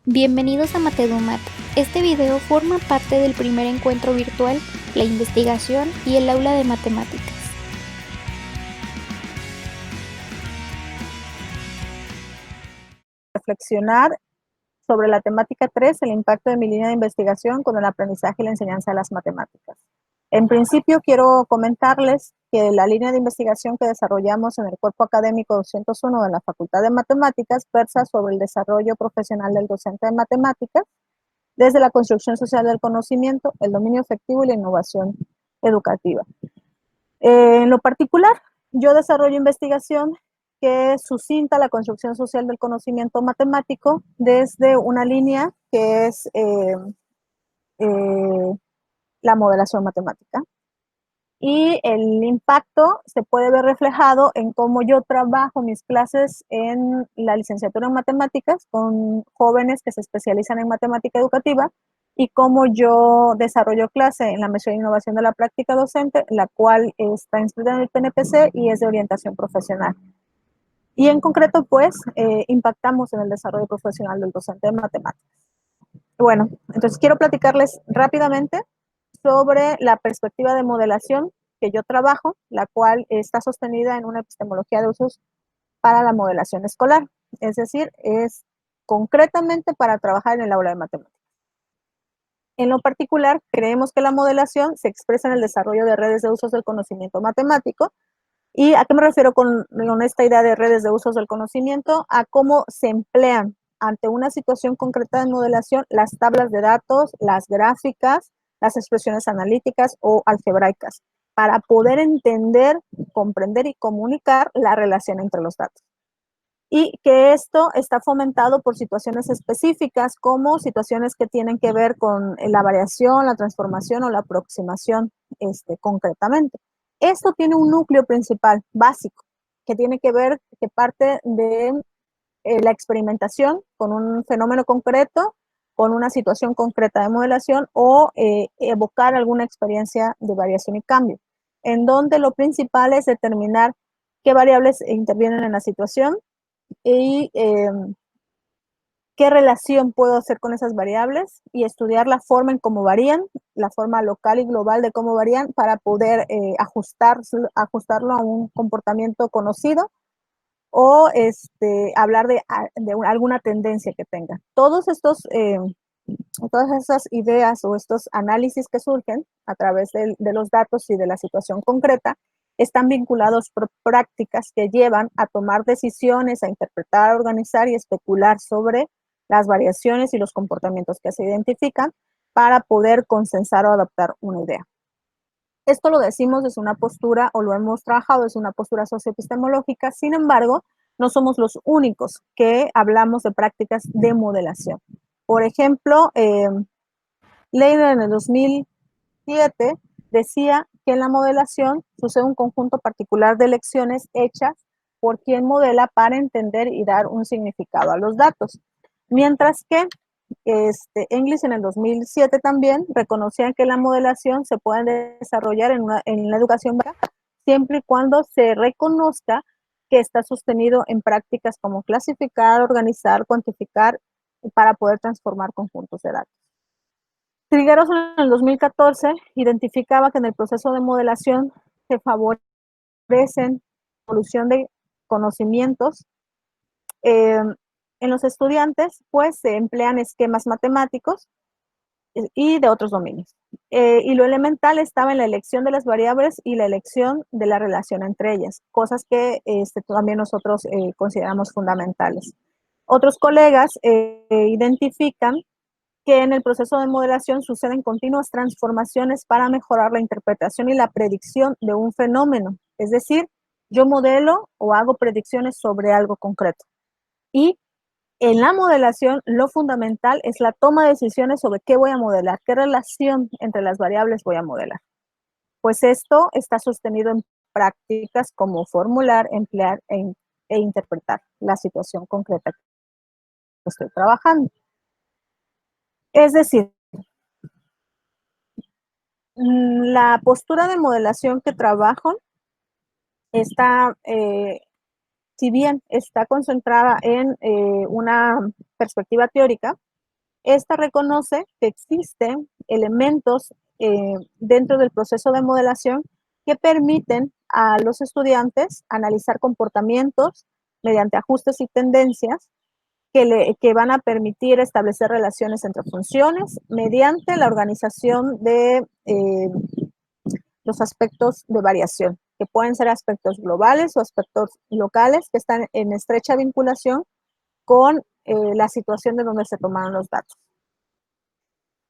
Bienvenidos a Matedumat. Este video forma parte del primer encuentro virtual, la investigación y el aula de matemáticas. Reflexionar sobre la temática 3, el impacto de mi línea de investigación con el aprendizaje y la enseñanza de las matemáticas. En principio, quiero comentarles que la línea de investigación que desarrollamos en el cuerpo académico 201 de la Facultad de Matemáticas versa sobre el desarrollo profesional del docente de matemáticas desde la construcción social del conocimiento, el dominio efectivo y la innovación educativa. En lo particular, yo desarrollo investigación que sucinta la construcción social del conocimiento matemático desde una línea que es eh, la modelación matemática. Y el impacto se puede ver reflejado en cómo yo trabajo mis clases en la licenciatura en matemáticas con jóvenes que se especializan en matemática educativa y cómo yo desarrollo clase en la maestría de innovación de la práctica docente, la cual está inscrita en el PNPC y es de orientación profesional. Y en concreto, pues, impactamos en el desarrollo profesional del docente de matemáticas. Bueno, entonces quiero platicarles rápidamente sobre la perspectiva de modelación que yo trabajo, la cual está sostenida en una epistemología de usos para la modelación escolar, es decir, es concretamente para trabajar en el aula de matemáticas. En lo particular, creemos que la modelación se expresa en el desarrollo de redes de usos del conocimiento matemático. ¿Y a qué me refiero con esta idea de redes de usos del conocimiento? A cómo se emplean ante una situación concreta de modelación las tablas de datos, las gráficas, las expresiones analíticas o algebraicas, para poder entender, comprender y comunicar la relación entre los datos. Y que esto está fomentado por situaciones específicas, como situaciones que tienen que ver con la variación, la transformación o la aproximación concretamente. Esto tiene un núcleo principal, básico, que tiene que ver, que parte de la experimentación con un fenómeno concreto, con una situación concreta de modelación o evocar alguna experiencia de variación y cambio, en donde lo principal es determinar qué variables intervienen en la situación y qué relación puedo hacer con esas variables y estudiar la forma en cómo varían, la forma local y global de cómo varían para poder ajustarlo a un comportamiento conocido o hablar de alguna tendencia que tenga. Todas esas ideas o estos análisis que surgen a través de los datos y de la situación concreta están vinculados por prácticas que llevan a tomar decisiones, a interpretar, organizar y especular sobre las variaciones y los comportamientos que se identifican para poder consensar o adaptar una idea. Esto lo decimos desde una postura, o lo hemos trabajado desde una postura socioepistemológica, sin embargo, no somos los únicos que hablamos de prácticas de modelación. Por ejemplo, Leiden en el 2007 decía que en la modelación sucede un conjunto particular de lecciones hechas por quien modela para entender y dar un significado a los datos. Mientras que English en el 2007 también reconocían que la modelación se puede desarrollar en la educación siempre y cuando se reconozca que está sostenido en prácticas como clasificar, organizar, cuantificar para poder transformar conjuntos de datos. Trigueros en el 2014 identificaba que en el proceso de modelación se favorecen la evolución de conocimientos en los estudiantes, pues se emplean esquemas matemáticos y de otros dominios. Y lo elemental estaba en la elección de las variables y la elección de la relación entre ellas, cosas que también nosotros consideramos fundamentales. Otros colegas identifican que en el proceso de modelación suceden continuas transformaciones para mejorar la interpretación y la predicción de un fenómeno. Es decir, yo modelo o hago predicciones sobre algo concreto. Y en la modelación, lo fundamental es la toma de decisiones sobre qué voy a modelar, qué relación entre las variables voy a modelar. Pues esto está sostenido en prácticas como formular, emplear e interpretar la situación concreta que estoy trabajando. Es decir, la postura de modelación que trabajo está, si bien está concentrada en una perspectiva teórica, Esta reconoce que existen elementos dentro del proceso de modelación que permiten a los estudiantes analizar comportamientos mediante ajustes y tendencias que van a permitir establecer relaciones entre funciones mediante la organización de los aspectos de variación, que pueden ser aspectos globales o aspectos locales que están en estrecha vinculación con la situación de donde se tomaron los datos.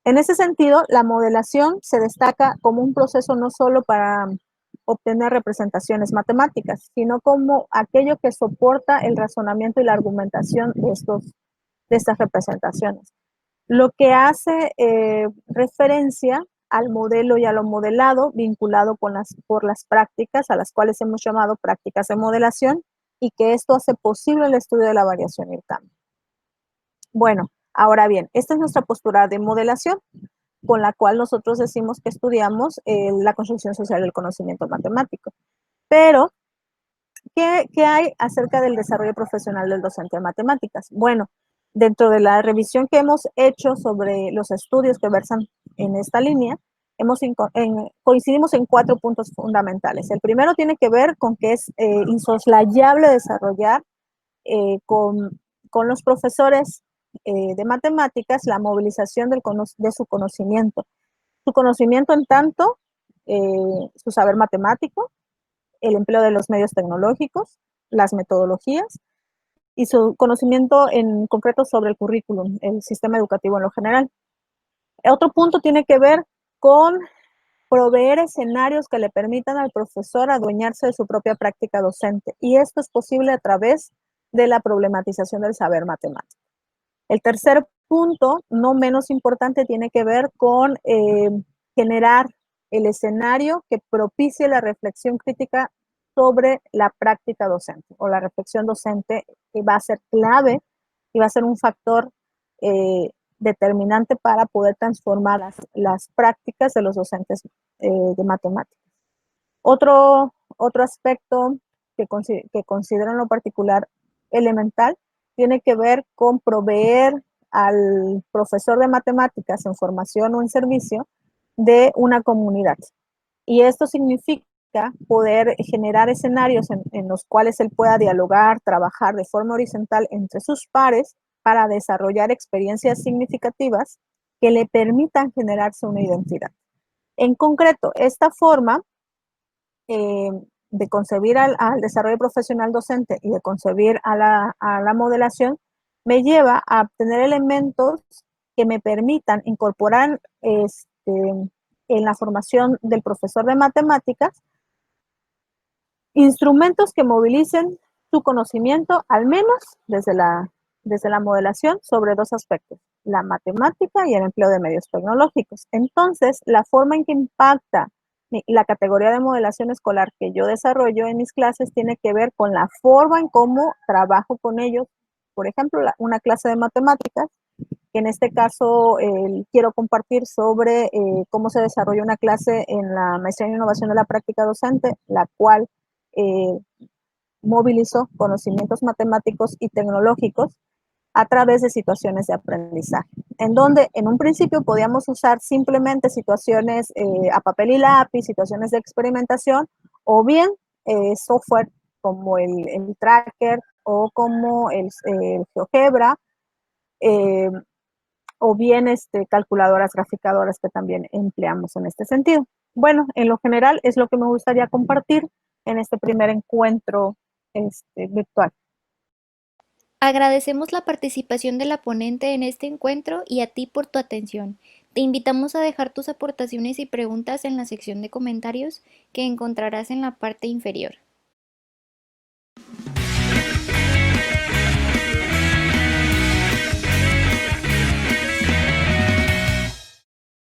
En ese sentido, la modelación se destaca como un proceso no solo para obtener representaciones matemáticas, sino como aquello que soporta el razonamiento y la argumentación de estas representaciones. Lo que hace referencia al modelo y a lo modelado vinculado por las prácticas, a las cuales hemos llamado prácticas de modelación, y que esto hace posible el estudio de la variación y el cambio. Bueno, ahora bien, esta es nuestra postura de modelación, con la cual nosotros decimos que estudiamos la construcción social del conocimiento matemático. Pero, ¿qué hay acerca del desarrollo profesional del docente de matemáticas? Bueno, dentro de la revisión que hemos hecho sobre los estudios que versan en esta línea, coincidimos en 4 puntos fundamentales. El primero tiene que ver con que es insoslayable desarrollar con los profesores de matemáticas la movilización de su conocimiento. Su conocimiento en tanto, su saber matemático, el empleo de los medios tecnológicos, las metodologías y su conocimiento en concreto sobre el currículum, el sistema educativo en lo general. Otro punto tiene que ver con proveer escenarios que le permitan al profesor adueñarse de su propia práctica docente. Y esto es posible a través de la problematización del saber matemático. El tercer punto, no menos importante, tiene que ver con generar el escenario que propicie la reflexión crítica sobre la práctica docente o la reflexión docente, que va a ser clave y va a ser un factor determinante para poder transformar las prácticas de los docentes de matemáticas. Otro aspecto que considero en lo particular elemental tiene que ver con proveer al profesor de matemáticas en formación o en servicio de una comunidad. Y esto significa poder generar escenarios en los cuales él pueda dialogar, trabajar de forma horizontal entre sus pares para desarrollar experiencias significativas que le permitan generarse una identidad. En concreto, esta forma de concebir al desarrollo profesional docente y de concebir a la modelación me lleva a obtener elementos que me permitan incorporar en la formación del profesor de matemáticas instrumentos que movilicen su conocimiento, al menos desde la modelación, sobre 2 aspectos: la matemática y el empleo de medios tecnológicos. Entonces, la forma en que impacta la categoría de modelación escolar que yo desarrollo en mis clases tiene que ver con la forma en cómo trabajo con ellos. Por ejemplo, una clase de matemáticas, que en este caso quiero compartir sobre cómo se desarrolla una clase en la maestría en innovación de la práctica docente, la cual movilizó conocimientos matemáticos y tecnológicos a través de situaciones de aprendizaje, en donde en un principio podíamos usar simplemente situaciones a papel y lápiz, situaciones de experimentación, o bien software como el Tracker o como el GeoGebra, o bien calculadoras graficadoras que también empleamos en este sentido. Bueno, en lo general es lo que me gustaría compartir en este primer encuentro virtual. Agradecemos la participación de la ponente en este encuentro y a ti por tu atención. Te invitamos a dejar tus aportaciones y preguntas en la sección de comentarios que encontrarás en la parte inferior.